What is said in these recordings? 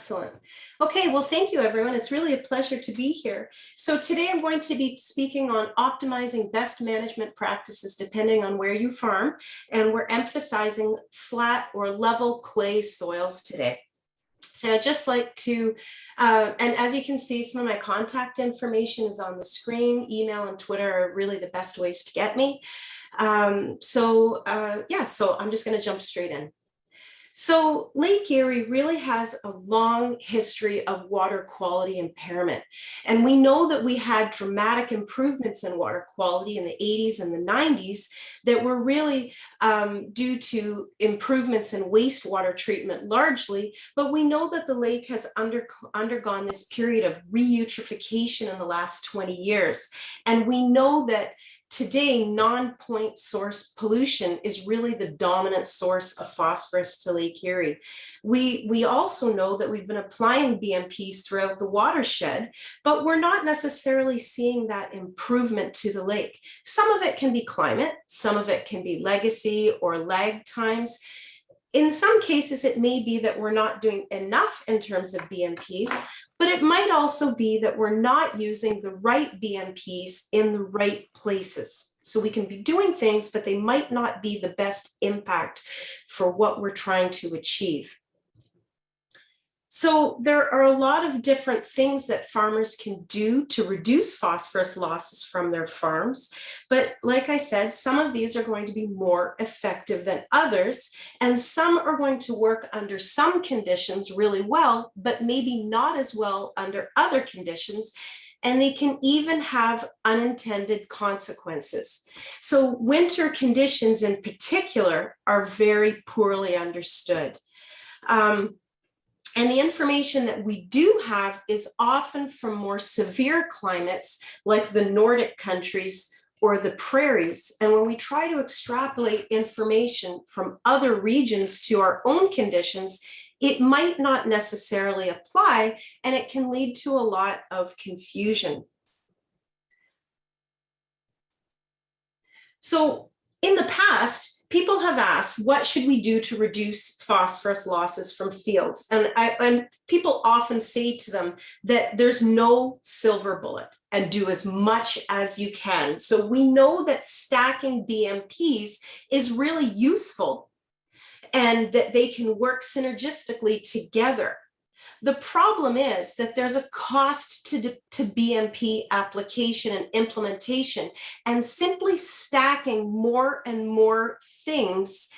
Excellent. Okay, well, thank you, everyone. It's really a pleasure to be here. So today I'm going to be speaking on optimizing best management practices depending on where you farm, and we're emphasizing flat or level clay soils today. So I'd just like to, and as you can see, some of my contact information is on the screen. Email and Twitter are really the best ways to get me. So I'm just going to jump straight in. So Lake Erie really has a long history of water quality impairment. And we know that we had dramatic improvements in water quality in the 80s and the 90s that were really due to improvements in wastewater treatment largely, but we know that the lake has undergone this period of reeutrophication in the last 20 years. And we know that today, non-point source pollution is really the dominant source of phosphorus to Lake Erie. We also know that we've been applying BMPs throughout the watershed, but we're not necessarily seeing that improvement to the lake. Some of it can be climate, some of it can be legacy or lag times. In some cases, it may be that we're not doing enough in terms of BMPs, but it might also be that we're not using the right BMPs in the right places. So we can be doing things, but they might not be the best impact for what we're trying to achieve. So there are a lot of different things that farmers can do to reduce phosphorus losses from their farms. But like I said, some of these are going to be more effective than others, and some are going to work under some conditions really well, but maybe not as well under other conditions. And they can even have unintended consequences. So winter conditions in particular are very poorly understood. And the information that we do have is often from more severe climates like the Nordic countries or the prairies. And when we try to extrapolate information from other regions to our own conditions, it might not necessarily apply, and it can lead to a lot of confusion. So in the past, people have asked, what should we do to reduce phosphorus losses from fields? And people often say to them that there's no silver bullet and do as much as you can. So we know that stacking BMPs is really useful and that they can work synergistically together. The problem is that there's a cost to BMP application and implementation, and simply stacking more and more things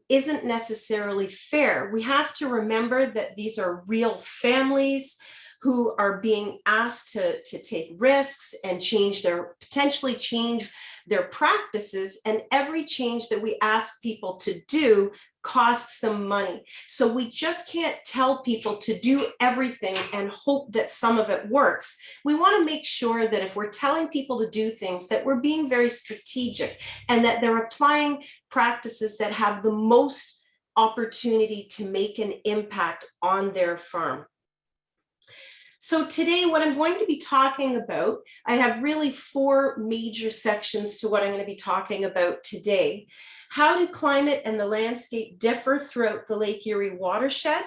isn't necessarily fair. We have to remember that these are real families who are being asked to take risks and potentially change their practices, and every change that we ask people to do costs them money. So we just can't tell people to do everything and hope that some of it works. We want to make sure that if we're telling people to do things, that we're being very strategic and that they're applying practices that have the most opportunity to make an impact on their farm. So today, what I'm going to be talking about, I have really 4 major sections to what I'm going to be talking about today. How do climate and the landscape differ throughout the Lake Erie watershed?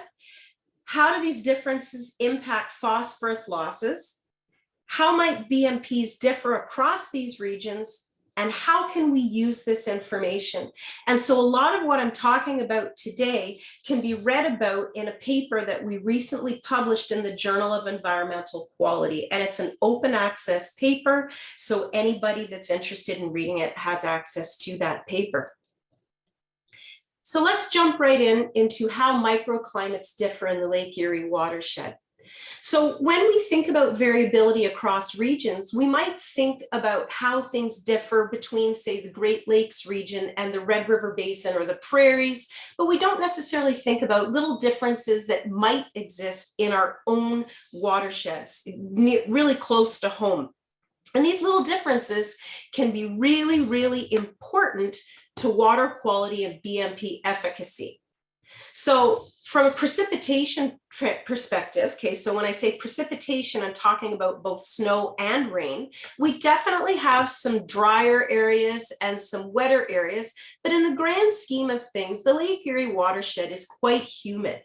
How do these differences impact phosphorus losses? How might BMPs differ across these regions? And how can we use this information? And so a lot of what I'm talking about today can be read about in a paper that we recently published in the Journal of Environmental Quality. And it's an open access paper, so anybody that's interested in reading it has access to that paper. So let's jump right into how microclimates differ in the Lake Erie watershed. So when we think about variability across regions, we might think about how things differ between, say, the Great Lakes region and the Red River Basin or the prairies, but we don't necessarily think about little differences that might exist in our own watersheds, really close to home. And these little differences can be really, really important to water quality and BMP efficacy. So from a precipitation perspective, okay, so when I say precipitation, I'm talking about both snow and rain. We definitely have some drier areas and some wetter areas, but in the grand scheme of things, the Lake Erie watershed is quite humid.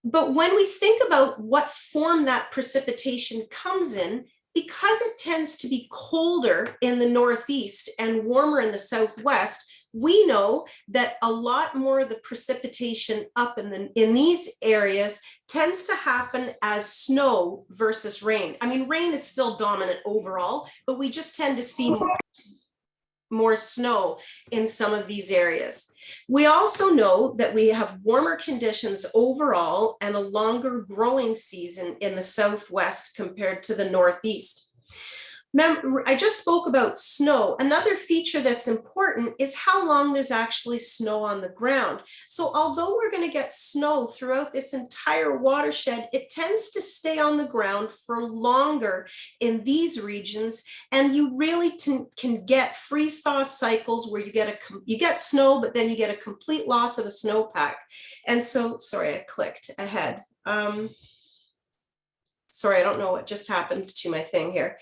But when we think about what form that precipitation comes in, because it tends to be colder in the Northeast and warmer in the Southwest, we know that a lot more of the precipitation up in these areas tends to happen as snow versus rain. I mean, rain is still dominant overall, but we just tend to see more snow in some of these areas. We also know that we have warmer conditions overall and a longer growing season in the Southwest compared to the Northeast. Remember, I just spoke about snow. Another feature that's important is how long there's actually snow on the ground. So although we're going to get snow throughout this entire watershed, it tends to stay on the ground for longer in these regions. And you really can get freeze-thaw cycles where you get snow, but then you get a complete loss of the snowpack. And so, sorry, I clicked ahead. Sorry, I don't know what just happened to my thing here.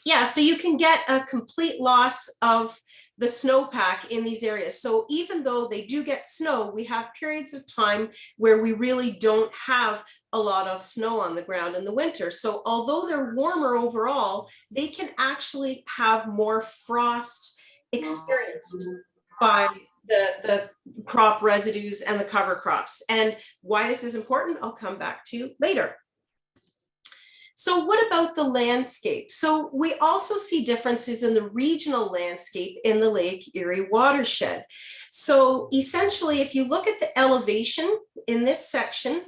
Yeah, so you can get a complete loss of the snowpack in these areas. So even though they do get snow, we have periods of time where we really don't have a lot of snow on the ground in the winter. So although they're warmer overall, they can actually have more frost experienced by the crop residues and the cover crops. And why this is important, I'll come back to later. So what about the landscape? So we also see differences in the regional landscape in the Lake Erie watershed. So essentially, if you look at the elevation in this section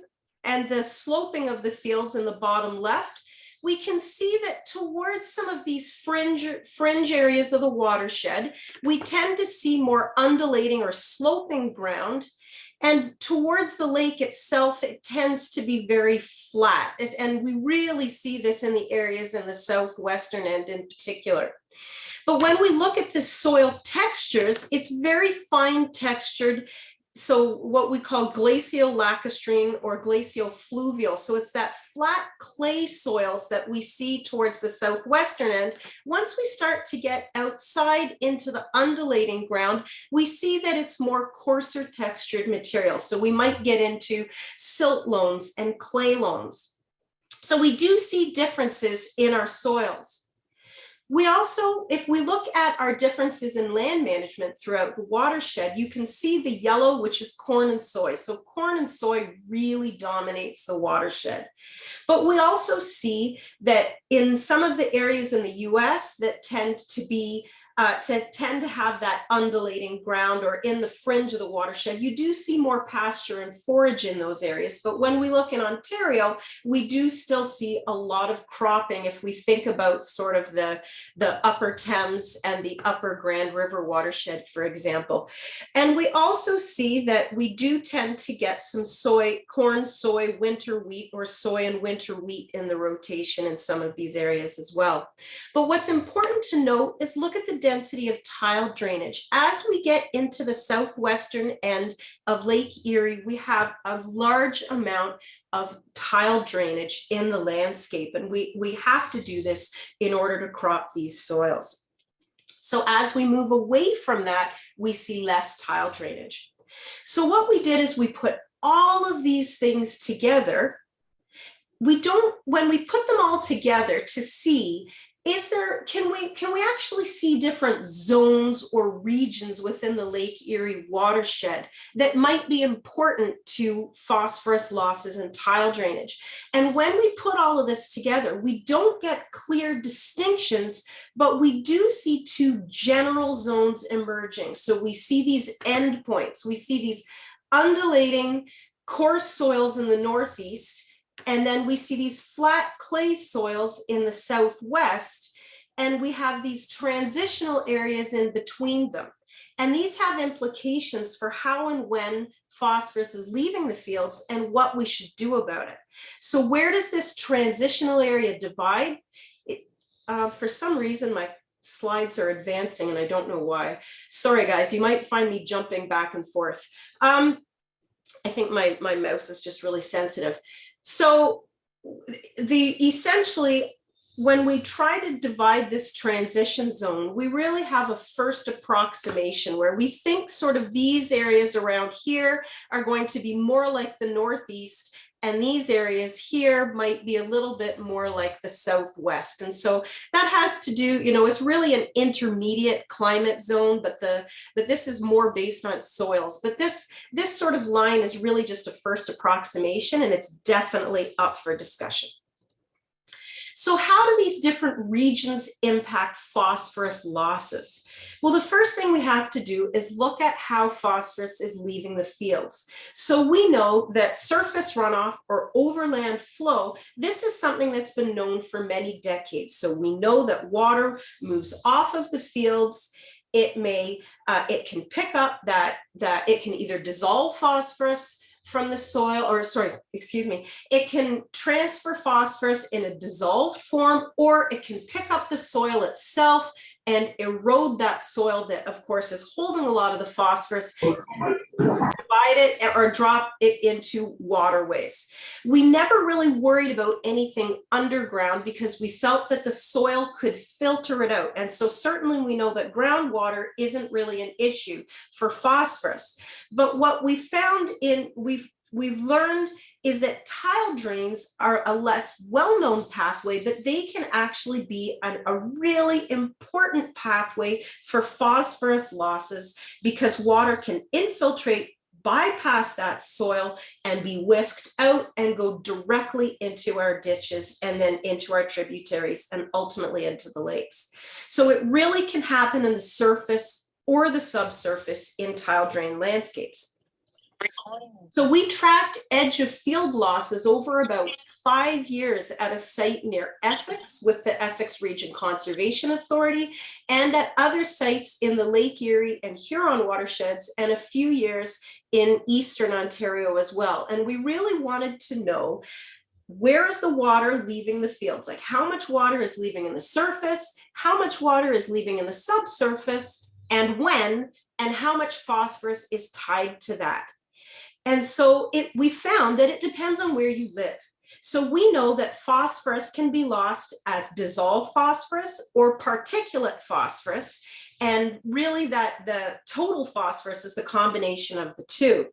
and the sloping of the fields in the bottom left, we can see that towards some of these fringe areas of the watershed, we tend to see more undulating or sloping ground. And towards the lake itself, it tends to be very flat. And we really see this in the areas in the southwestern end in particular. But when we look at the soil textures, it's very fine textured. So what we call glacial lacustrine or glacial fluvial. So it's that flat clay soils that we see towards the southwestern end. Once we start to get outside into the undulating ground, we see that it's more coarser textured material. So we might get into silt loams and clay loams. So we do see differences in our soils. We also, if we look at our differences in land management throughout the watershed, you can see the yellow, which is corn and soy. So corn and soy really dominates the watershed. But we also see that in some of the areas in the US that tend to have that undulating ground or in the fringe of the watershed, you do see more pasture and forage in those areas. But when we look in Ontario, we do still see a lot of cropping if we think about sort of the upper Thames and the upper Grand River watershed, for example. And we also see that we do tend to get some corn, soy, winter wheat, or soy and winter wheat in the rotation in some of these areas as well. But what's important to note is look at the density of tile drainage. As we get into the southwestern end of Lake Erie, we have a large amount of tile drainage in the landscape, and we have to do this in order to crop these soils. So as we move away from that, we see less tile drainage. So what we did is we put all of these things together. When we put them all together to see, can we actually see different zones or regions within the Lake Erie watershed that might be important to phosphorus losses and tile drainage? And when we put all of this together, we don't get clear distinctions, but we do see two general zones emerging. So we see these endpoints. We see these undulating coarse soils in the northeast, and then we see these flat clay soils in the southwest, and we have these transitional areas in between them. And these have implications for how and when phosphorus is leaving the fields and what we should do about it. So where does this transitional area divide? For some reason, my slides are advancing and I don't know why. Sorry, guys, you might find me jumping back and forth. I think my mouse is just really sensitive. So essentially when we try to divide this transition zone, we really have a first approximation where we think sort of these areas around here are going to be more like the Northeast, and these areas here might be a little bit more like the Southwest. And so that has to do, you know, it's really an intermediate climate zone, but this is more based on soils. But this sort of line is really just a first approximation, and it's definitely up for discussion. So how do these different regions impact phosphorus losses? Well, the first thing we have to do is look at how phosphorus is leaving the fields. So we know that surface runoff or overland flow, this is something that's been known for many decades. So we know that water moves off of the fields. It can pick up that it can either dissolve phosphorus from the soil, or it can transfer phosphorus in a dissolved form, or it can pick up the soil itself and erode that soil that, of course, is holding a lot of the phosphorus, divide it or drop it into waterways. We never really worried about anything underground because we felt that the soil could filter it out. And so certainly we know that groundwater isn't really an issue for phosphorus. But what we found we've learned is that tile drains are a less well-known pathway, but they can actually be a really important pathway for phosphorus losses because water can infiltrate, bypass that soil, and be whisked out and go directly into our ditches and then into our tributaries and ultimately into the lakes. So it really can happen in the surface or the subsurface in tile drain landscapes. So we tracked edge of field losses over about 5 years at a site near Essex with the Essex Region Conservation Authority, and at other sites in the Lake Erie and Huron watersheds, and a few years in Eastern Ontario as well. And we really wanted to know, where is the water leaving the fields? Like, how much water is leaving in the surface? How much water is leaving in the subsurface? And when? And how much phosphorus is tied to that? And so we found that it depends on where you live. So we know that phosphorus can be lost as dissolved phosphorus or particulate phosphorus. And really that the total phosphorus is the combination of the two.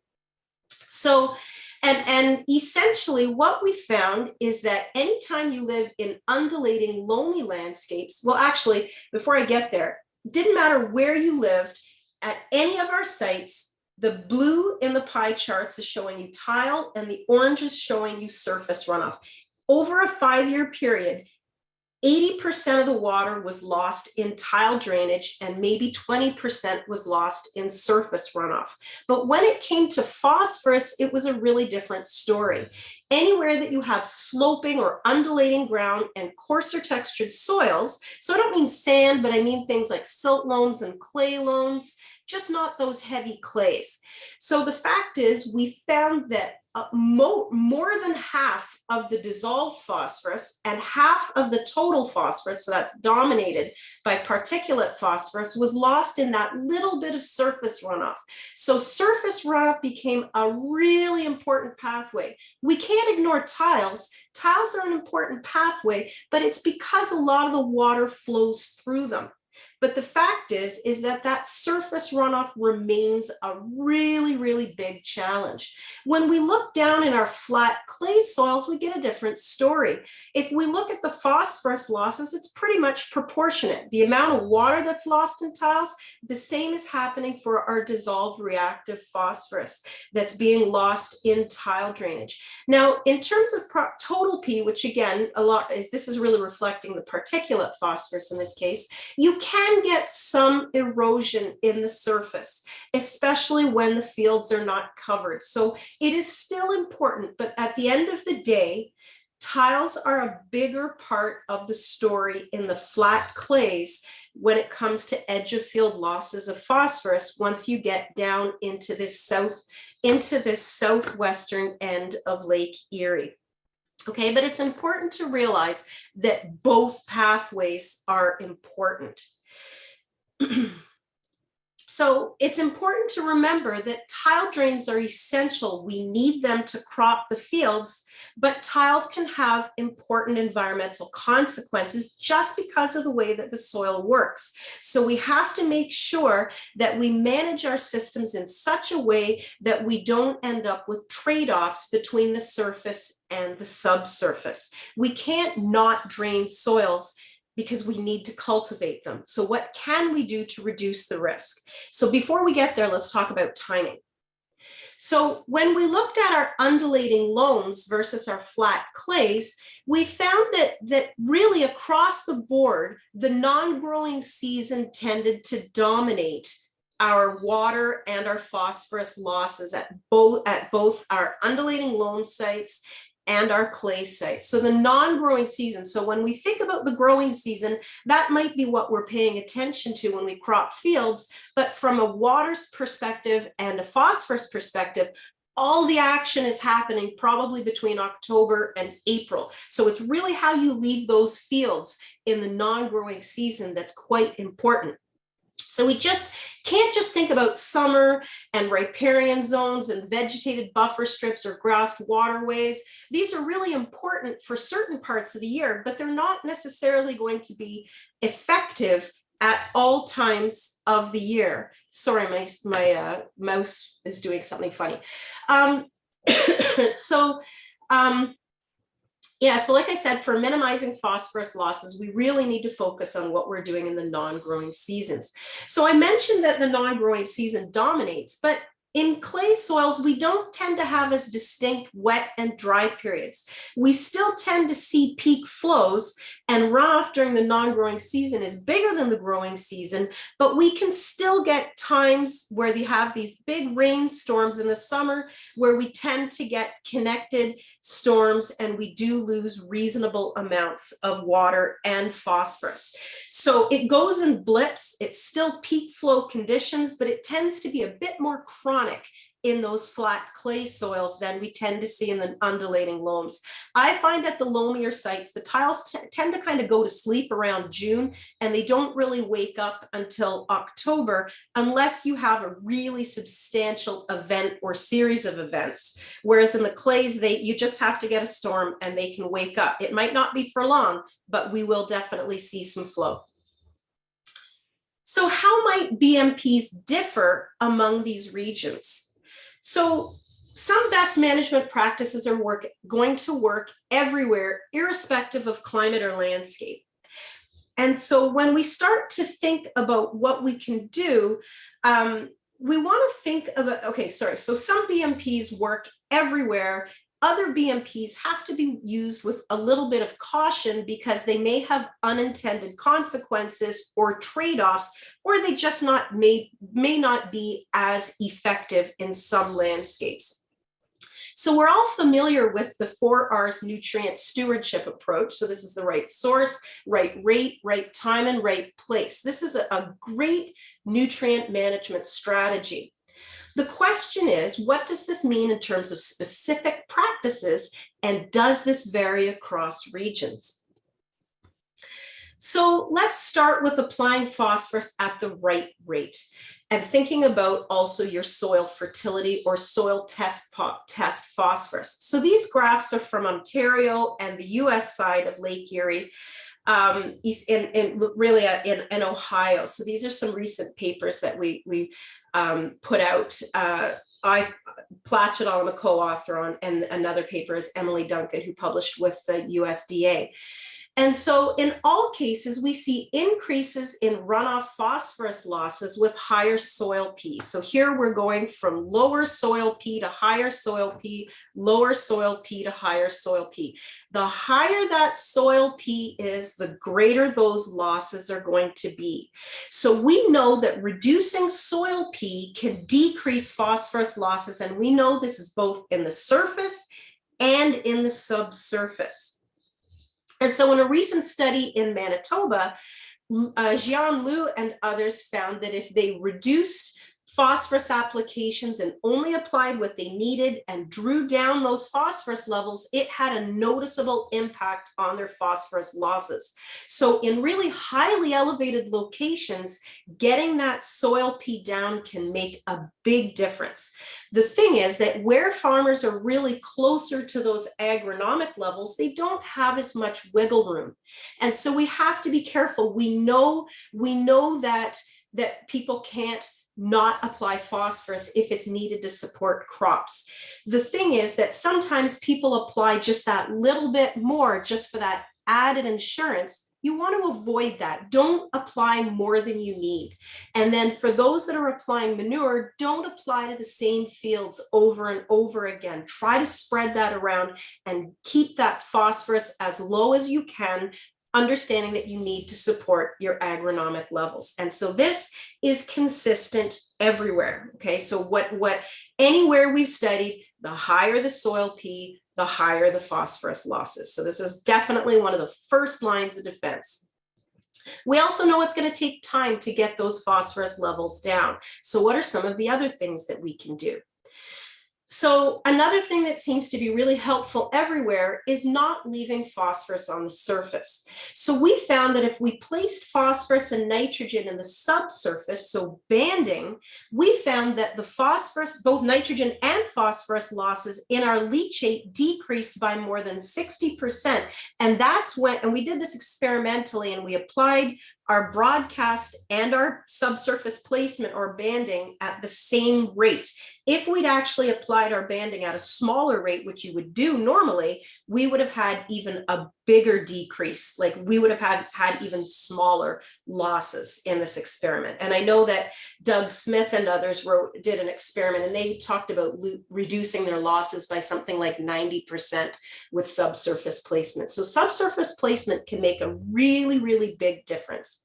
So, and essentially what we found is that anytime you live in undulating, lonely landscapes, well, actually, before I get there, didn't matter where you lived at any of our sites, the blue in the pie charts is showing you tile and the orange is showing you surface runoff. Over a 5-year period, 80% of the water was lost in tile drainage and maybe 20% was lost in surface runoff. But when it came to phosphorus, it was a really different story. Anywhere that you have sloping or undulating ground and coarser textured soils, so I don't mean sand, but I mean things like silt loams and clay loams, just not those heavy clays. So the fact is, we found that more than half of the dissolved phosphorus and half of the total phosphorus, so that's dominated by particulate phosphorus, was lost in that little bit of surface runoff. So surface runoff became a really important pathway. We can't ignore tiles. Tiles are an important pathway, but it's because a lot of the water flows through them. But the fact is that surface runoff remains a really, really big challenge. When we look down in our flat clay soils, we get a different story. If we look at the phosphorus losses, it's pretty much proportionate. The amount of water that's lost in tiles, the same is happening for our dissolved reactive phosphorus that's being lost in tile drainage. Now, in terms of total P, which again, this is really reflecting the particulate phosphorus in this case, you can get some erosion in the surface, especially when the fields are not covered. So it is still important, but at the end of the day, tiles are a bigger part of the story in the flat clays when it comes to edge of field losses of phosphorus once you get down into this southwestern end of Lake Erie. Okay, but it's important to realize that both pathways are important. So it's important to remember that tile drains are essential. We need them to crop the fields, but tiles can have important environmental consequences just because of the way that the soil works. So we have to make sure that we manage our systems in such a way that we don't end up with trade-offs between the surface and the subsurface. We can't not drain soils because we need to cultivate them. So what can we do to reduce the risk? So before we get there, let's talk about timing. So when we looked at our undulating loams versus our flat clays, we found that really across the board, the non-growing season tended to dominate our water and our phosphorus losses at both our undulating loam sites and our clay sites. So the non-growing season, so when we think about the growing season, that might be what we're paying attention to when we crop fields, but from a water perspective and a phosphorus perspective, all the action is happening probably between October and April. So it's really how you leave those fields in the non-growing season that's quite important. So we just can't just think about summer and riparian zones and vegetated buffer strips or grassed waterways. These are really important for certain parts of the year, but they're not necessarily going to be effective at all times of the year. Sorry, my mouse is doing something funny. Yeah, so like I said, for minimizing phosphorus losses, we really need to focus on what we're doing in the non-growing seasons. So I mentioned that the non-growing season dominates, but in clay soils, we don't tend to have as distinct wet and dry periods. We still tend to see peak flows, and runoff during the non-growing season is bigger than the growing season, but we can still get times where they have these big rainstorms in the summer where we tend to get connected storms and we do lose reasonable amounts of water and phosphorus. So it goes in blips. It's still peak flow conditions, but it tends to be a bit more chronic in those flat clay soils than we tend to see in the undulating loams. I find at the loamier sites, the tiles tend to kind of go to sleep around June, and they don't really wake up until October unless you have a really substantial event or series of events. Whereas in the clays, you just have to get a storm and they can wake up. It might not be for long, but we will definitely see some flow. So how might BMPs differ among these regions? So some best management practices are going to work everywhere, irrespective of climate or landscape. And so when we start to think about what we can do, we want to think about, so some BMPs work everywhere. Other BMPs have to be used with a little bit of caution because they may have unintended consequences or trade-offs, or they just may not be as effective in some landscapes. So we're all familiar with the 4R's nutrient stewardship approach. So this is the right source, right rate, right time, and right place. This is a great nutrient management strategy. The question is, what does this mean in terms of specific practices, and does this vary across regions? So let's start with applying phosphorus at the right rate and thinking about also your soil fertility or soil test phosphorus. So these graphs are from Ontario and the US side of Lake Erie, in Ohio. So these are some recent papers that we put out. Platchett, I'm a co-author on, and another paper is Emily Duncan, who published with the USDA. And so in all cases, we see increases in runoff phosphorus losses with higher soil P. So here we're going from lower soil P to higher soil P, lower soil P to higher soil P. The higher that soil P is, the greater those losses are going to be. So we know that reducing soil P can decrease phosphorus losses, and we know this is both in the surface and in the subsurface. And so in a recent study in Manitoba, Jian Liu and others found that if they reduced phosphorus applications and only applied what they needed and drew down those phosphorus levels, it had a noticeable impact on their phosphorus losses. So in really highly elevated locations, getting that soil P down can make a big difference. The thing is that where farmers are really closer to those agronomic levels, they don't have as much wiggle room. And so we have to be careful. We know that people can't not apply phosphorus if it's needed to support crops. The thing is that sometimes people apply just that little bit more just for that added insurance. You want to avoid that. Don't apply more than you need. And then for those that are applying manure, don't apply to the same fields over and over again. Try to spread that around and keep that phosphorus as low as you can, understanding that you need to support your agronomic levels. And so this is consistent everywhere. Okay, so anywhere we've studied, the higher the soil P, the higher the phosphorus losses. So this is definitely one of the first lines of defense. We also know it's going to take time to get those phosphorus levels down. So what are some of the other things that we can do? So another thing that seems to be really helpful everywhere is not leaving phosphorus on the surface. So we found that if we placed phosphorus and nitrogen in the subsurface, so banding, we found that the phosphorus, both nitrogen and phosphorus losses in our leachate decreased by more than 60%. And that's when, and we did this experimentally, and we applied our broadcast and our subsurface placement or banding at the same rate. If we'd actually applied our banding at a smaller rate, which you would do normally, we would have had even a bigger decrease. Like we would have had even smaller losses in this experiment. And I know that Doug Smith and others did an experiment, and they talked about reducing their losses by something like 90% with subsurface placement. So subsurface placement can make a really, really big difference.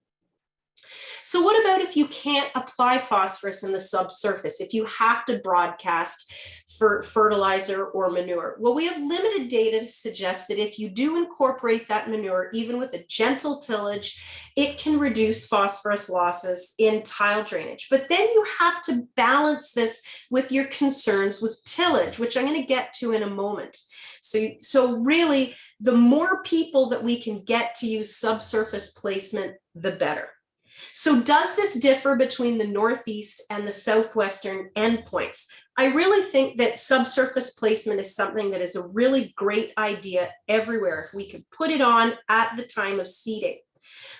So what about if you can't apply phosphorus in the subsurface, if you have to broadcast for fertilizer or manure? Well, we have limited data to suggest that if you do incorporate that manure, even with a gentle tillage, it can reduce phosphorus losses in tile drainage. But then you have to balance this with your concerns with tillage, which I'm going to get to in a moment. So really, the more people that we can get to use subsurface placement, the better. So does this differ between the Northeast and the Southwestern endpoints? I really think that subsurface placement is something that is a really great idea everywhere if we could put it on at the time of seeding.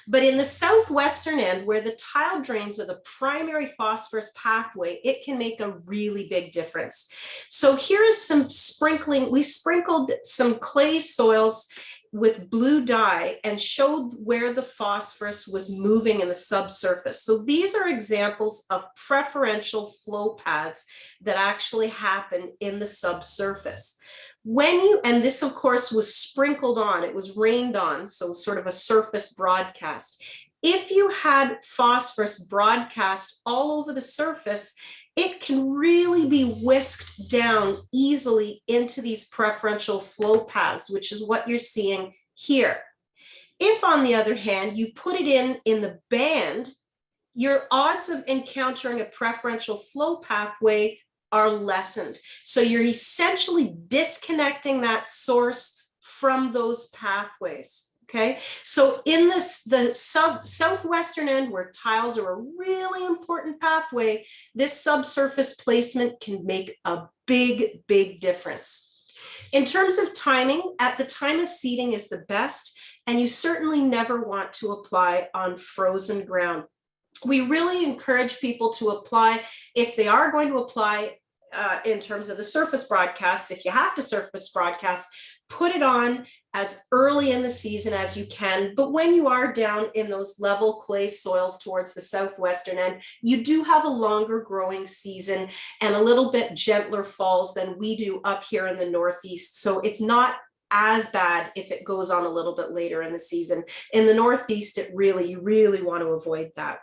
But in the Southwestern end, where the tile drains are the primary phosphorus pathway, it can make a really big difference. So here is some sprinkling. We sprinkled some clay soils with blue dye and showed where the phosphorus was moving in the subsurface. So these are examples of preferential flow paths that actually happen in the subsurface. And this of course was sprinkled on, it was rained on, so sort of a surface broadcast. If you had phosphorus broadcast all over the surface, it can really be whisked down easily into these preferential flow paths, which is what you're seeing here. If, on the other hand, you put it in the band, your odds of encountering a preferential flow pathway are lessened. So you're essentially disconnecting that source from those pathways. Okay, so in the southwestern end, where tiles are a really important pathway, this subsurface placement can make a big, big difference. In terms of timing, at the time of seeding is the best, and you certainly never want to apply on frozen ground. We really encourage people to apply, if they are going to apply in terms of the surface broadcasts, if you have to surface broadcast, put it on as early in the season as you can. But when you are down in those level clay soils towards the southwestern end, you do have a longer growing season and a little bit gentler falls than we do up here in the Northeast. So it's not as bad if it goes on a little bit later in the season. In the Northeast, you really want to avoid that.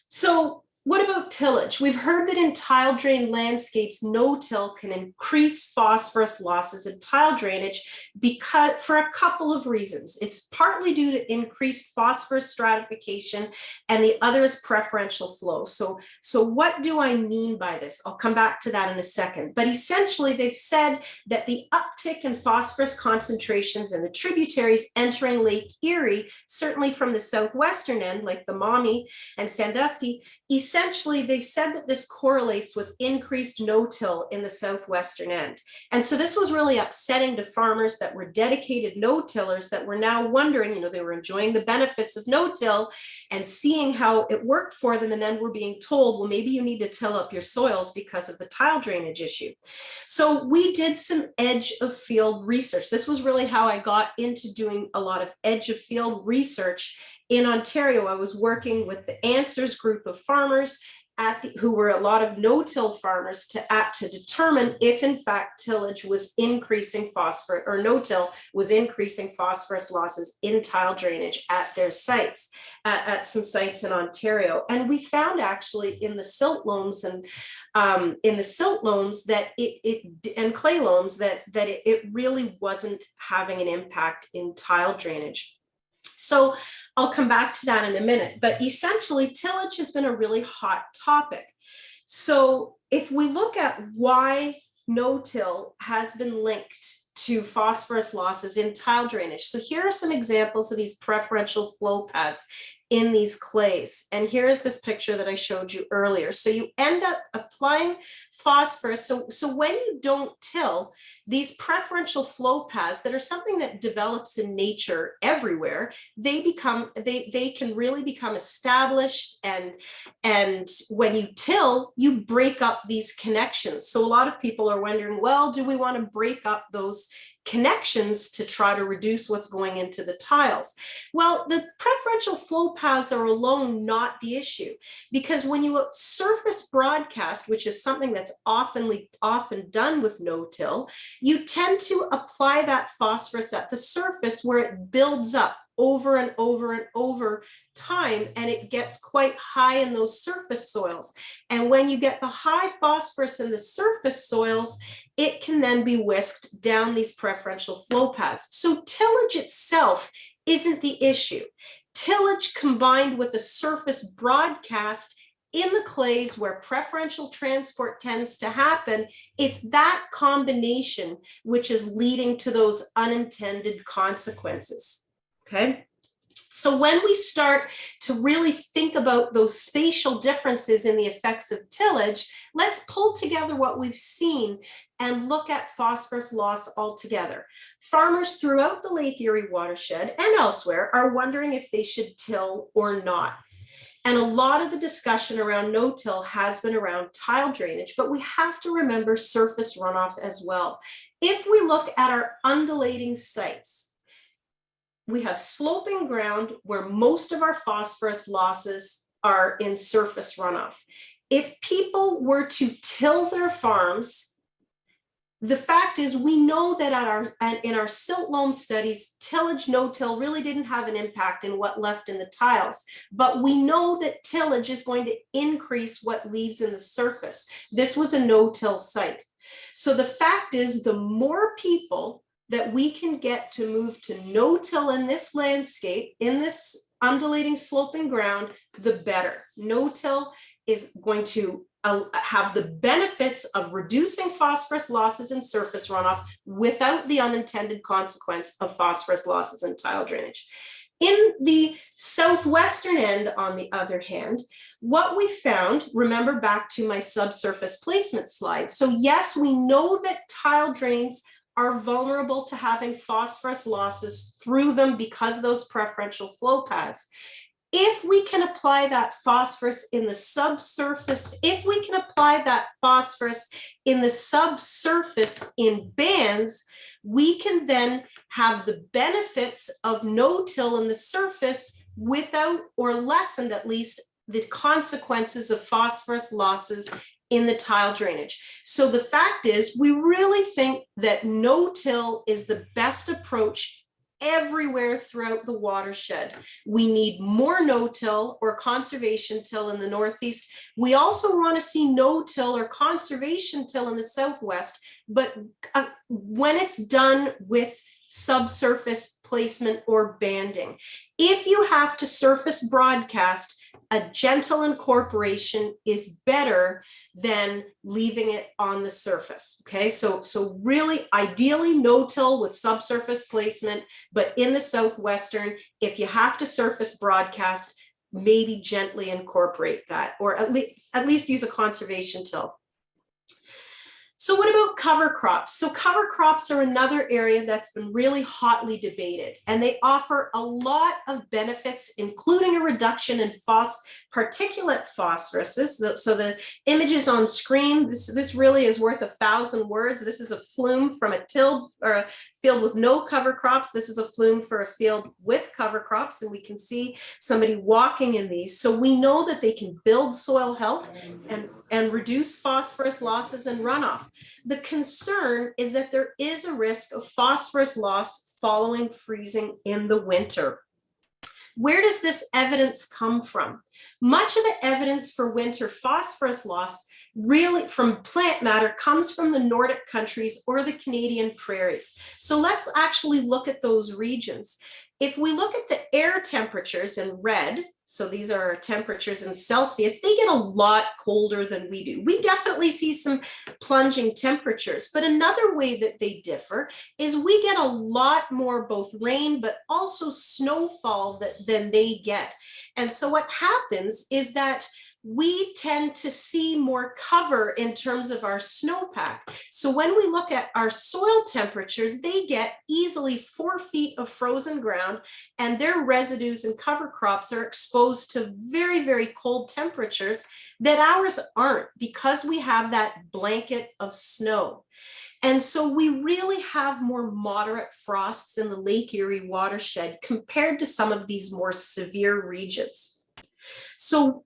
So What about tillage? We've heard that in tile drain landscapes, no-till can increase phosphorus losses in tile drainage because for a couple of reasons. It's partly due to increased phosphorus stratification, and the other is preferential flow. So what do I mean by this? I'll come back to that in a second. But essentially, they've said that the uptick in phosphorus concentrations in the tributaries entering Lake Erie, certainly from the southwestern end, like the Maumee and Sandusky, essentially, they've said that this correlates with increased no-till in the southwestern end. And so this was really upsetting to farmers that were dedicated no-tillers that were now wondering, you know, they were enjoying the benefits of no-till and seeing how it worked for them, and then were being told, well, maybe you need to till up your soils because of the tile drainage issue. So we did some edge of field research. This was really how I got into doing a lot of edge of field research. In Ontario, I was working with the Answers group of farmers who were a lot of no-till farmers to determine if in fact tillage was increasing phosphorus, or no-till was increasing phosphorus losses in tile drainage at their sites, at some sites in Ontario. And we found actually in the silt loams and that and clay loams that it really wasn't having an impact in tile drainage. So I'll come back to that in a minute, but essentially tillage has been a really hot topic. So if we look at why no-till has been linked to phosphorus losses in tile drainage. So here are some examples of these preferential flow paths in these clays. And here is this picture that I showed you earlier. So you end up applying phosphorus. So when you don't till, these preferential flow paths that are something that develops in nature everywhere, they can really become established. And when you till, you break up these connections. So a lot of people are wondering, well, do we want to break up those connections to try to reduce what's going into the tiles? Well, the preferential flow paths are alone not the issue, because when you surface broadcast, which is something that's often done with no-till, you tend to apply that phosphorus at the surface where it builds up over and over and over time, and it gets quite high in those surface soils. And when you get the high phosphorus in the surface soils, it can then be whisked down these preferential flow paths. So tillage itself isn't the issue. Tillage combined with a surface broadcast in the clays where preferential transport tends to happen, it's that combination which is leading to those unintended consequences. Okay, so when we start to really think about those spatial differences in the effects of tillage, let's pull together what we've seen and look at phosphorus loss altogether. Farmers throughout the Lake Erie watershed and elsewhere are wondering if they should till or not. And a lot of the discussion around no-till has been around tile drainage, but we have to remember surface runoff as well. If we look at our undulating sites, we have sloping ground where most of our phosphorus losses are in surface runoff. If people were to till their farms, the fact is we know that in our silt loam studies, tillage, no-till really didn't have an impact in what left in the tiles, but we know that tillage is going to increase what leaves in the surface. This was a no-till site. So the fact is the more people that we can get to move to no-till in this landscape, in this undulating sloping ground, the better. No-till is going to have the benefits of reducing phosphorus losses in surface runoff without the unintended consequence of phosphorus losses in tile drainage. In the southwestern end, on the other hand, what we found, remember back to my subsurface placement slide. So yes, we know that tile drains are vulnerable to having phosphorus losses through them because of those preferential flow paths. If we can apply that phosphorus in the subsurface, if we can apply that phosphorus in the subsurface in bands, we can then have the benefits of no-till in the surface without, or lessened at least, the consequences of phosphorus losses in the tile drainage. So the fact is, we really think that no-till is the best approach everywhere throughout the watershed. We need more no-till or conservation till in the Northeast. We also want to see no-till or conservation till in the Southwest, but when it's done with subsurface placement or banding. If you have to surface broadcast, a gentle incorporation is better than leaving it on the surface. Okay, so really ideally no-till with subsurface placement, but in the Southwestern, if you have to surface broadcast, maybe gently incorporate that, or at least use a conservation till. So what about cover crops? So cover crops are another area that's been really hotly debated, and they offer a lot of benefits, including a reduction in particulate phosphoruses. So the images on screen, this really is worth 1,000 words. This is a flume from a tilled or a field with no cover crops. This is a flume for a field with cover crops, and we can see somebody walking in these. So we know that they can build soil health and reduce phosphorus losses and runoff. The concern is that there is a risk of phosphorus loss following freezing in the winter. Where does this evidence come from? Much of the evidence for winter phosphorus loss really from plant matter comes from the Nordic countries or the Canadian prairies. So let's actually look at those regions. If we look at the air temperatures in red, so these are our temperatures in Celsius, they get a lot colder than we do. We definitely see some plunging temperatures, but another way that they differ is we get a lot more both rain, but also snowfall than they get. And so what happens is that we tend to see more cover in terms of our snowpack. So when we look at our soil temperatures, they get easily 4 feet of frozen ground, and their residues and cover crops are exposed to very, very cold temperatures that ours aren't, because we have that blanket of snow. And so we really have more moderate frosts in the Lake Erie watershed compared to some of these more severe regions. So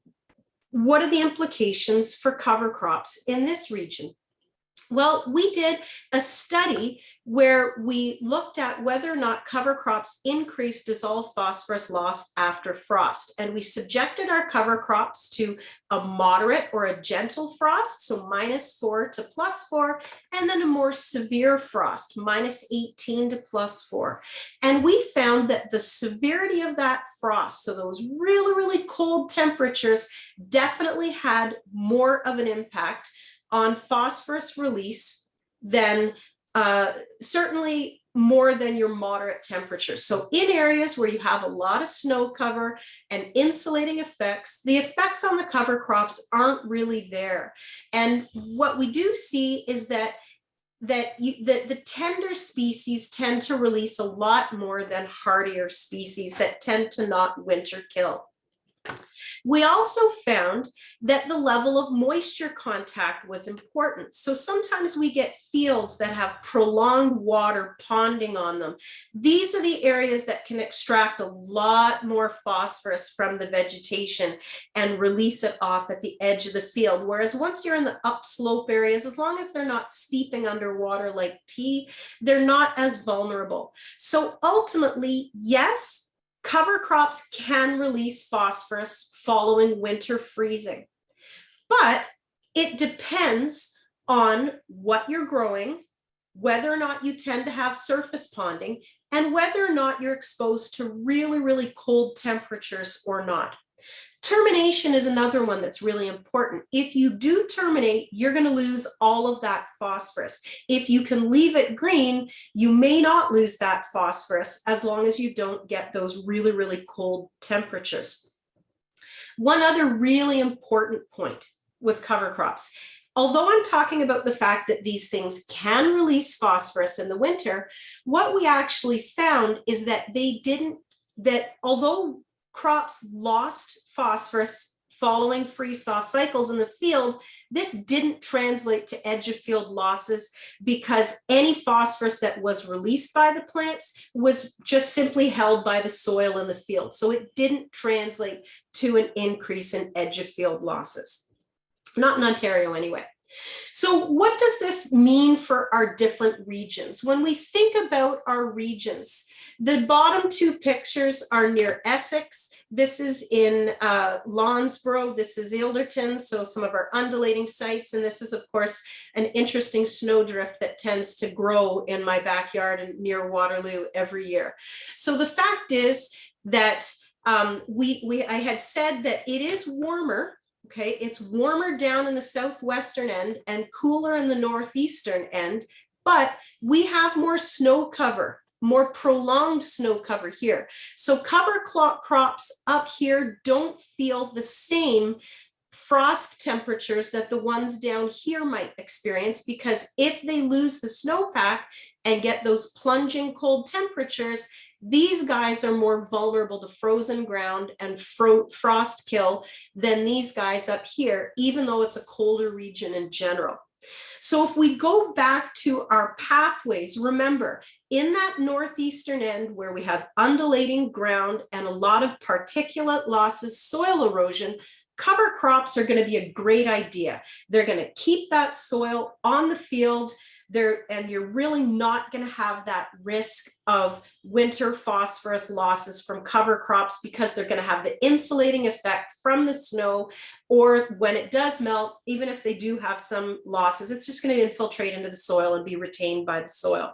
what are the implications for cover crops in this region? Well, we did a study where we looked at whether or not cover crops increased dissolved phosphorus loss after frost. And we subjected our cover crops to a moderate or a gentle frost, so -4 to +4, and then a more severe frost, -18 to +4. And we found that the severity of that frost, so those really, really cold temperatures, definitely had more of an impact on phosphorus release than certainly more than your moderate temperatures. So in areas where you have a lot of snow cover and insulating effects, the effects on the cover crops aren't really there. And what we do see is that the tender species tend to release a lot more than hardier species that tend to not winter kill. We also found that the level of moisture contact was important. So sometimes we get fields that have prolonged water ponding on them. These are the areas that can extract a lot more phosphorus from the vegetation and release it off at the edge of the field. Whereas once you're in the upslope areas, as long as they're not steeping underwater like tea, they're not as vulnerable. So ultimately, yes, cover crops can release phosphorus following winter freezing, but it depends on what you're growing, whether or not you tend to have surface ponding, and whether or not you're exposed to really, really cold temperatures or not. Termination is another one that's really important. If you do terminate, you're going to lose all of that phosphorus. If you can leave it green, you may not lose that phosphorus as long as you don't get those really, really cold temperatures. One other really important point with cover crops, although I'm talking about the fact that these things can release phosphorus in the winter, what we actually found is that although crops lost phosphorus following freeze-thaw cycles in the field, this didn't translate to edge of field losses because any phosphorus that was released by the plants was just simply held by the soil in the field. So it didn't translate to an increase in edge of field losses, not in Ontario anyway. So what does this mean for our different regions? When we think about our regions, the bottom two pictures are near Essex. This is in Lonsborough. This is Ilderton, so some of our undulating sites. And this is, of course, an interesting snowdrift that tends to grow in my backyard and near Waterloo every year. So the fact is that I had said that it is warmer. Okay, it's warmer down in the southwestern end and cooler in the northeastern end, but we have more snow cover, more prolonged snow cover here. So cover crops up here don't feel the same frost temperatures that the ones down here might experience, because if they lose the snowpack and get those plunging cold temperatures, these guys are more vulnerable to frozen ground and frost kill than these guys up here, even though it's a colder region in general. So if we go back to our pathways, remember, in that northeastern end where we have undulating ground and a lot of particulate losses, soil erosion, cover crops are going to be a great idea. They're going to keep that soil on the field there, and you're really not going to have that risk of winter phosphorus losses from cover crops, because they're going to have the insulating effect from the snow, or when it does melt, even if they do have some losses, it's just going to infiltrate into the soil and be retained by the soil.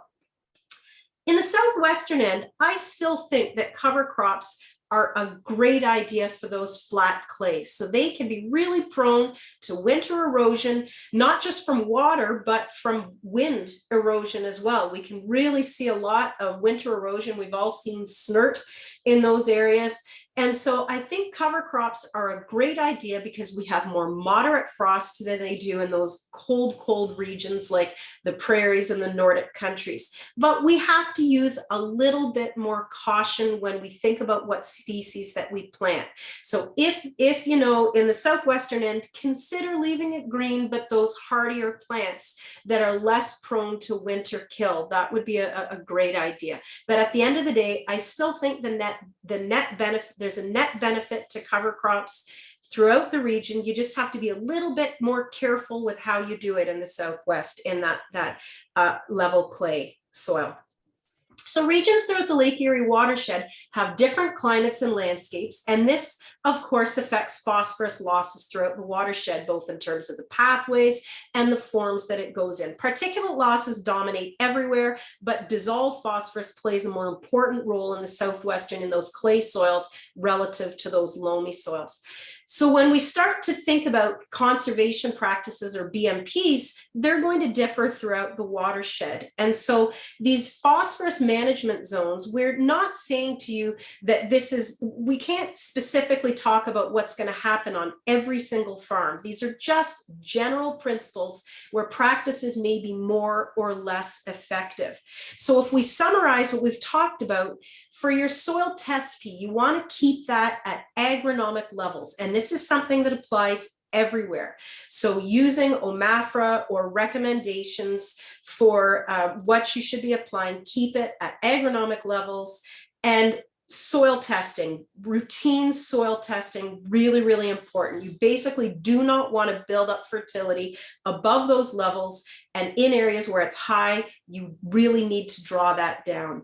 In the southwestern end, I still think that cover crops are a great idea for those flat clays. So they can be really prone to winter erosion, not just from water, but from wind erosion as well. We can really see a lot of winter erosion. We've all seen snert in those areas. And so I think cover crops are a great idea because we have more moderate frosts than they do in those cold regions like the prairies and the Nordic countries. But we have to use a little bit more caution when we think about what species that we plant. So if you know, in the southwestern end, consider leaving it green, but those hardier plants that are less prone to winter kill, that would be a great idea. But at the end of the day, I still think the net benefit, there's a net benefit to cover crops throughout the region. You just have to be a little bit more careful with how you do it in the Southwest in that level clay soil. So regions throughout the Lake Erie watershed have different climates and landscapes, and this, of course, affects phosphorus losses throughout the watershed, both in terms of the pathways and the forms that it goes in. Particulate losses dominate everywhere, but dissolved phosphorus plays a more important role in the southwestern in those clay soils relative to those loamy soils. So when we start to think about conservation practices or BMPs, they're going to differ throughout the watershed. And so these phosphorus management zones, we're not saying to you that we can't specifically talk about what's going to happen on every single farm. These are just general principles where practices may be more or less effective. So if we summarize what we've talked about, for your soil test P, you want to keep that at agronomic levels. And this is something that applies everywhere. So using OMAFRA or recommendations for what you should be applying, keep it at agronomic levels. And soil testing, routine soil testing, really, really important. You basically do not want to build up fertility above those levels. And in areas where it's high, you really need to draw that down.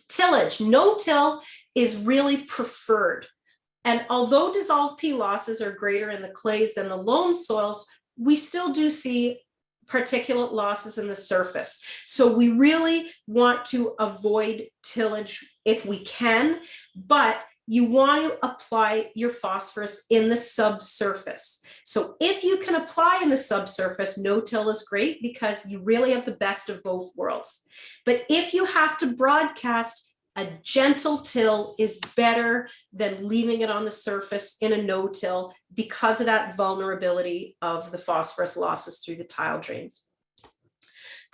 Tillage, no-till is really preferred. And although dissolved P losses are greater in the clays than the loam soils, we still do see particulate losses in the surface. So we really want to avoid tillage if we can, but you want to apply your phosphorus in the subsurface. So if you can apply in the subsurface, no-till is great because you really have the best of both worlds. But if you have to broadcast, a gentle till is better than leaving it on the surface in a no-till because of that vulnerability of the phosphorus losses through the tile drains.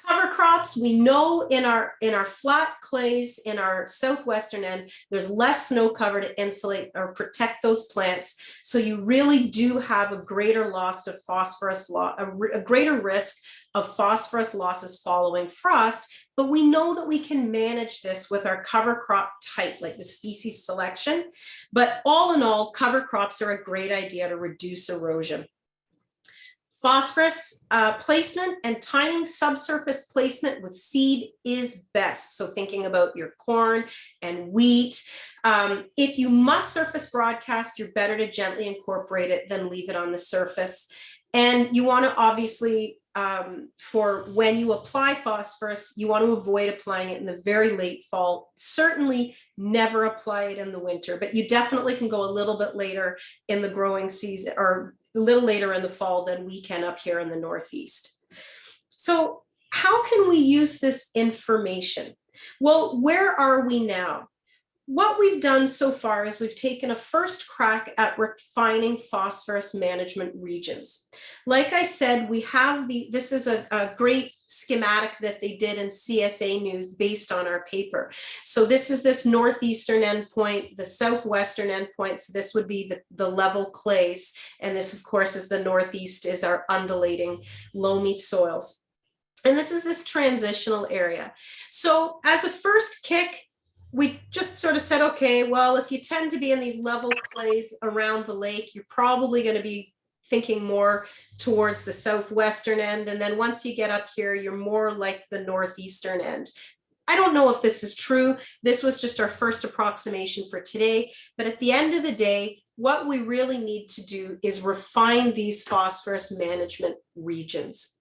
Cover crops, we know in our flat clays in our southwestern end, there's less snow cover to insulate or protect those plants. So you really do have a greater loss of phosphorus, a greater risk of phosphorus losses following frost. But we know that we can manage this with our cover crop type, like the species selection. But all in all, cover crops are a great idea to reduce erosion. Phosphorus placement and timing subsurface placement with seed is best. So thinking about your corn and wheat. If you must surface broadcast, you're better to gently incorporate it than leave it on the surface. And you want to obviously, for when you apply phosphorus, you want to avoid applying it in the very late fall. Certainly never apply it in the winter, but you definitely can go a little bit later in the growing season, or a little later in the fall than we can up here in the Northeast. So how can we use this information? Well, where are we now? What we've done so far is we've taken a first crack at refining phosphorus management regions. Like I said, we have this is a great schematic that they did in CSA News based on our paper. So this is this northeastern endpoint, the southwestern endpoint. So this would be the level clays. And this, of course, is the northeast, is our undulating loamy soils. And this is this transitional area. So as a first kick, we just sort of said, okay, well, if you tend to be in these level clays around the lake, you're probably going to be thinking more towards the southwestern end. And then once you get up here, you're more like the northeastern end. I don't know if this is true. This was just our first approximation for today. But at the end of the day, what we really need to do is refine these phosphorus management regions.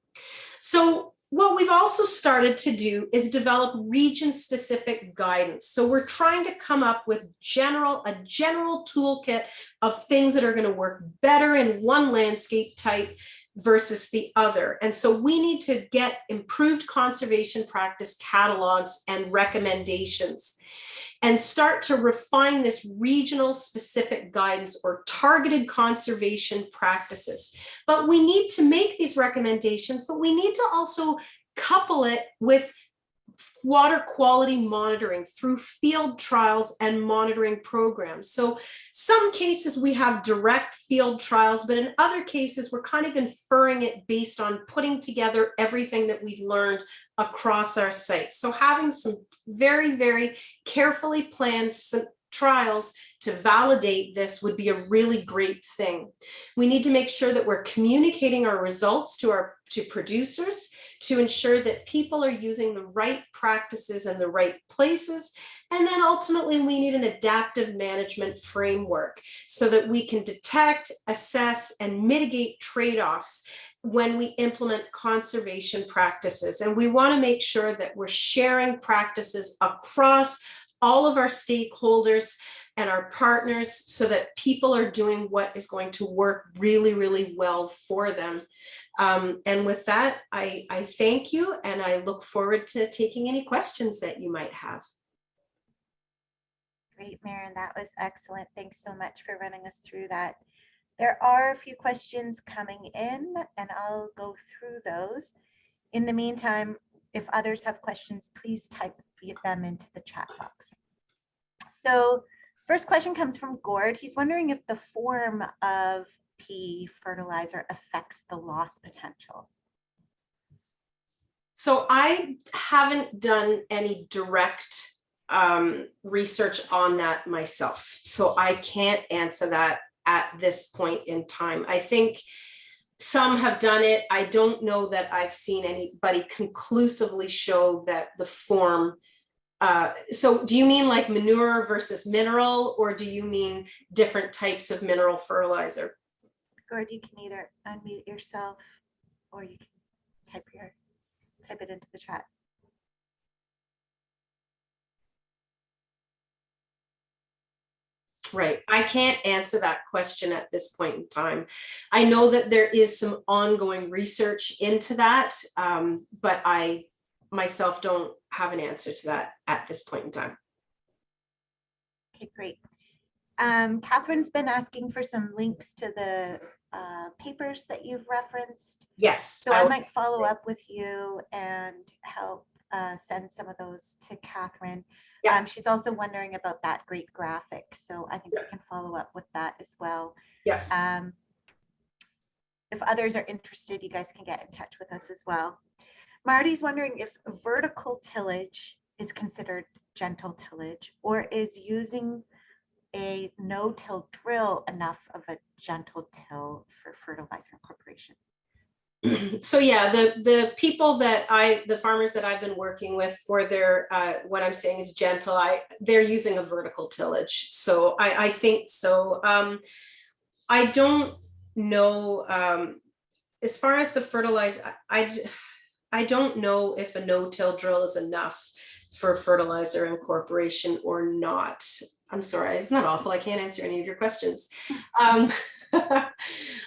So what we've also started to do is develop region-specific guidance. So we're trying to come up with a general toolkit of things that are going to work better in one landscape type versus the other. And so we need to get improved conservation practice catalogs and recommendations and start to refine this regional specific guidance or targeted conservation practices. But we need to make these recommendations, but we need to also couple it with water quality monitoring through field trials and monitoring programs. So some cases we have direct field trials, but in other cases we're kind of inferring it based on putting together everything that we've learned across our site. So having some very, very carefully planned trials to validate this would be a really great thing. We need to make sure that we're communicating our results to producers to ensure that people are using the right practices in the right places. And then ultimately we need an adaptive management framework so that we can detect, assess, and mitigate trade-offs when we implement conservation practices. And we want to make sure that we're sharing practices across all of our stakeholders and our partners so that people are doing what is going to work really, really well for them. And with that, I thank you, and I look forward to taking any questions that you might have. Great, Merrin, that was excellent. Thanks so much for running us through that. There are a few questions coming in, and I'll go through those. In the meantime, if others have questions, please type them into the chat box. So first question comes from Gord. He's wondering if the form of P fertilizer affects the loss potential. So I haven't done any direct research on that myself, so I can't answer that at this point in time. I think some have done it. I don't know that I've seen anybody conclusively show that the form. So do you mean like manure versus mineral, or do you mean different types of mineral fertilizer? Gord, you can either unmute yourself or you can type it into the chat. Right. I can't answer that question at this point in time. I know that there is some ongoing research into that, but I myself don't have an answer to that at this point in time. Okay, great. Catherine's been asking for some links to the papers that you've referenced. Yes. So I might follow up with you and help send some of those to Catherine. Yeah. She's also wondering about that great graphic. So I think we can follow up with that as well. Yeah. If others are interested, you guys can get in touch with us as well. Marty's wondering if vertical tillage is considered gentle tillage, or is using a no-till drill enough of a gentle till for fertilizer incorporation? So yeah, the people that the farmers that I've been working with for their, what I'm saying is gentle, they're using a vertical tillage. So I think so. I don't know, as far as the fertilizer, I don't know if a no-till drill is enough for fertilizer incorporation or not. I'm sorry, it's not awful. I can't answer any of your questions.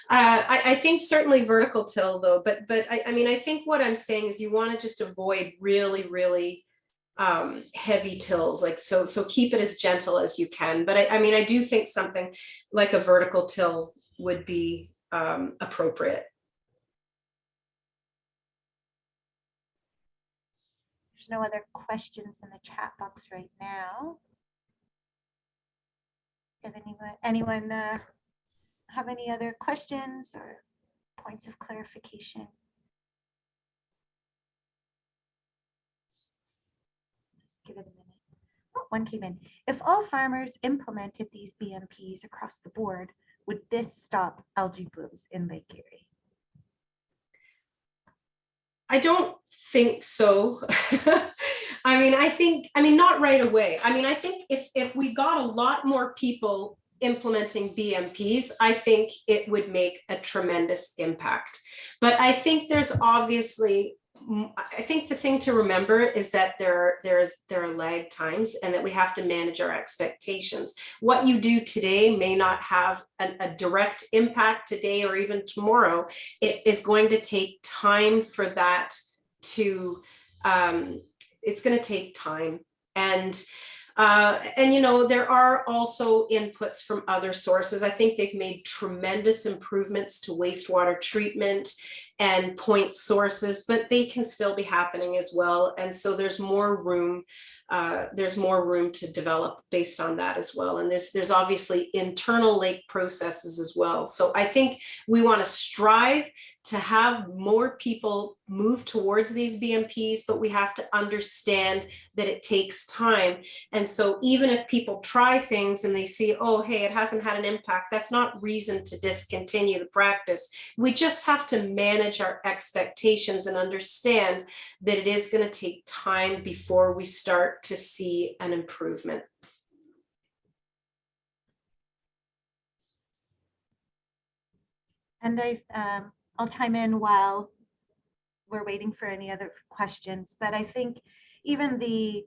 I think certainly vertical till though, but I mean, I think what I'm saying is you want to just avoid really heavy tills, like so keep it as gentle as you can. But I mean, I do think something like a vertical till would be appropriate. There's no other questions in the chat box right now. Does anyone have any other questions or points of clarification? Just give it a minute. Oh, one came in. If all farmers implemented these BMPs across the board, would this stop algae blooms in Lake Erie? I don't think so. I mean, not right away. I mean, I think if we got a lot more people implementing BMPs, I think it would make a tremendous impact. But I think there's obviously, I think the thing to remember is that there are lag times and that we have to manage our expectations. What you do today may not have a direct impact today or even tomorrow. It is going to take time for that to, it's going to take time. And you know, there are also inputs from other sources. I think they've made tremendous improvements to wastewater treatment and point sources, but they can still be happening as well. And so there's more room to develop based on that as well. And there's obviously internal lake processes as well. So I think we want to strive to have more people move towards these BMPs, but we have to understand that it takes time. And so even if people try things and they see, oh, hey, it hasn't had an impact, that's not reason to discontinue the practice. We just have to manage our expectations and understand that it is going to take time before we start to see an improvement. And I'll chime in while we're waiting for any other questions, but I think even the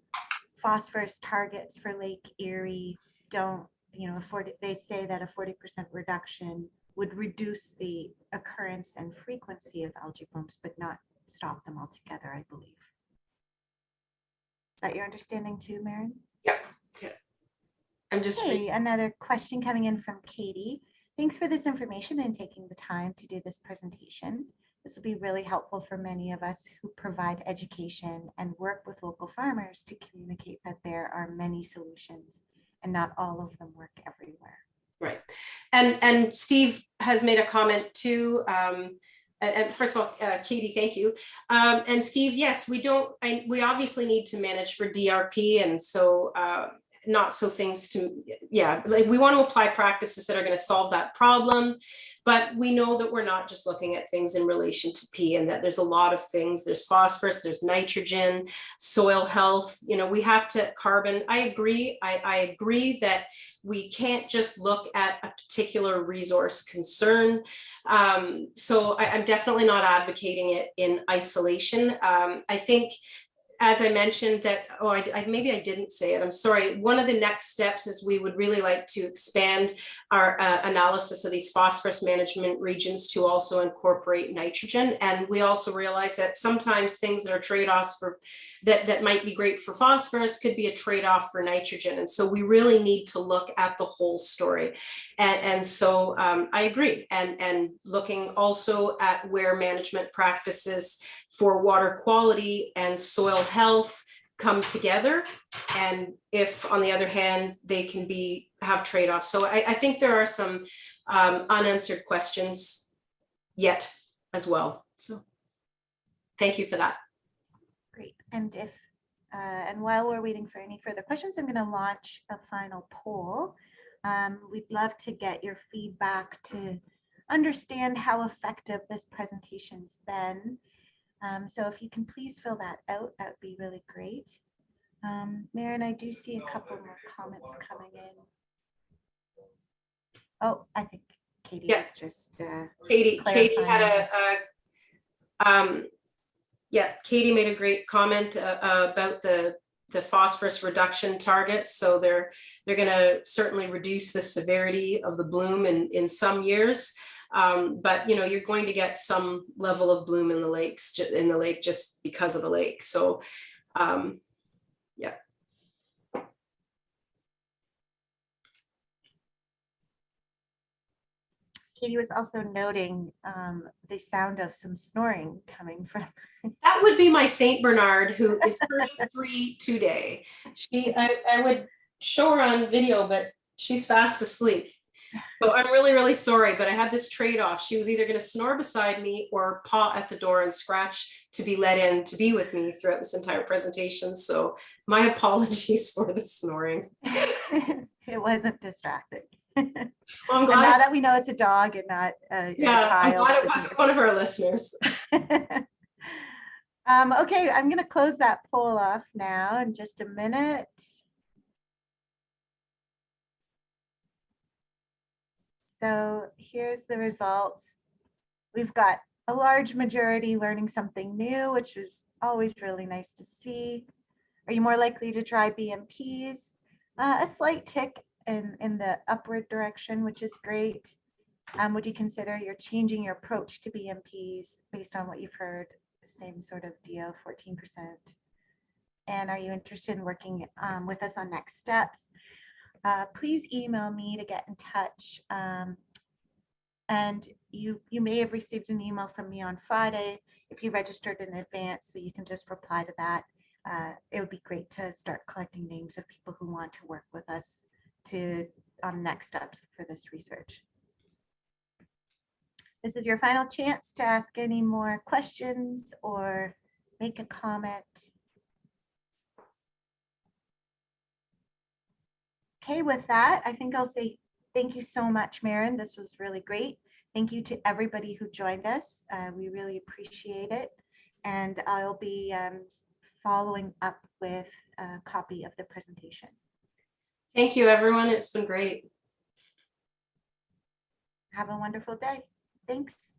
phosphorus targets for Lake Erie don't, you know, they say that a 40% reduction would reduce the occurrence and frequency of algae blooms, but not stop them altogether, I believe. Is that your understanding too, Merrin? Yep. Yeah. I'm just reading another question coming in from Katie. Thanks for this information and taking the time to do this presentation. This will be really helpful for many of us who provide education and work with local farmers to communicate that there are many solutions and not all of them work everywhere. Right. And Steve has made a comment too. And first of all, Katie, thank you. And Steve, yes, we obviously need to manage for DRP. And so not so things to, yeah, like we want to apply practices that are going to solve that problem. But we know that we're not just looking at things in relation to P, and that there's a lot of things. There's phosphorus, there's nitrogen, soil health. You know, we have to carbon. I agree. I agree that we can't just look at a particular resource concern. So I'm definitely not advocating it in isolation. I think, as I mentioned that, maybe I didn't say it, I'm sorry. One of the next steps is we would really like to expand our analysis of these phosphorus management regions to also incorporate nitrogen. And we also realize that sometimes things that are trade-offs for that might be great for phosphorus could be a trade-off for nitrogen. And so we really need to look at the whole story. And so I agree. And looking also at where management practices for water quality and soil health come together, and if on the other hand they can have trade-offs. So I think there are some unanswered questions yet as well. So thank you for that. Great. And and while we're waiting for any further questions, I'm going to launch a final poll. We'd love to get your feedback to understand how effective this presentation's been. So if you can please fill that out, that would be really great. Merrin, I do see a couple more comments coming in. Oh, I think Katie was just Katie had clarifying. Katie made a great comment about the phosphorus reduction targets. So they're going to certainly reduce the severity of the bloom in some years. But you're going to get some level of bloom in the lake just because of the lake. So yeah. Katie was also noting the sound of some snoring coming from. That would be my Saint Bernard, who is 33 today. I would show her on video, but she's fast asleep. So I'm really, really sorry, but I had this trade-off. She was either going to snore beside me or paw at the door and scratch to be let in to be with me throughout this entire presentation. So my apologies for the snoring. It wasn't distracting. Well, I'm glad. And now that we know it's a dog and not a child. I'm glad it wasn't one of our listeners. Okay, I'm going to close that poll off now in just a minute. So here's the results. We've got a large majority learning something new, which was always really nice to see. Are you more likely to try BMPs? A slight tick in the upward direction, which is great. Would you consider you're changing your approach to BMPs based on what you've heard? Same sort of deal, 14%. And are you interested in working with us on next steps? Please email me to get in touch. And you may have received an email from me on Friday if you registered in advance, so you can just reply to that. It would be great to start collecting names of people who want to work with us on next steps for this research. This is your final chance to ask any more questions or make a comment. Okay, with that, I think I'll say thank you so much, Merrin. This was really great. Thank you to everybody who joined us. We really appreciate it. And I'll be following up with a copy of the presentation. Thank you, everyone. It's been great. Have a wonderful day. Thanks.